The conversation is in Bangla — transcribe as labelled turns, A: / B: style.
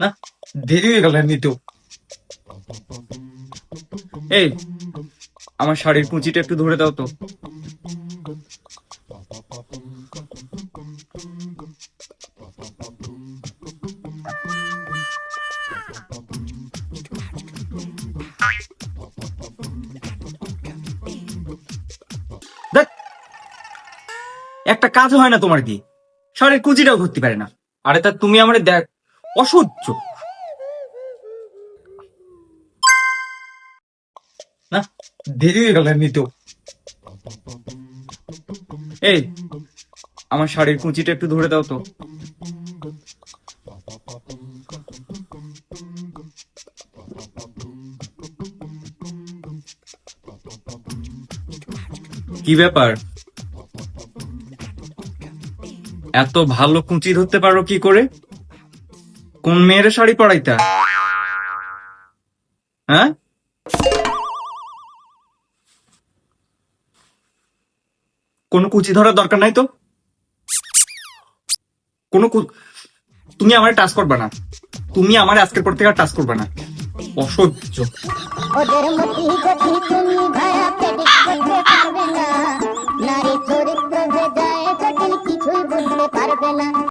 A: না, দেরি হয়ে গেল এমনি তো। এই, আমার শাড়ির কুঁচিটা একটু ধরে দাও তো। দেখ, একটা কাজ হয় না তোমার দিয়ে, শাড়ির কুঁচিটাও ধরতে পারে না। আরে তা তুমি আমারে দেখ, অসহ্য। না, দেরি হয়ে গেল এমনি তো। এই, আমার শাড়ির কুঁচিটা একটু ধরে দাও তো। কি ব্যাপার, এত ভালো কুঁচি ধরতে পারো কি করে? কোন মেয়ের শাড়ি পরাইতা? হ্যাঁ, কোনো কুচি ধরার দরকার নাই তো। কোনো তুমি আমার টাচ করবে না, তুমি আমার আজকের পর থেকে টাচ করবে না। অসহ্য।
B: ওদের মতি গতি তুমি ভয়াতে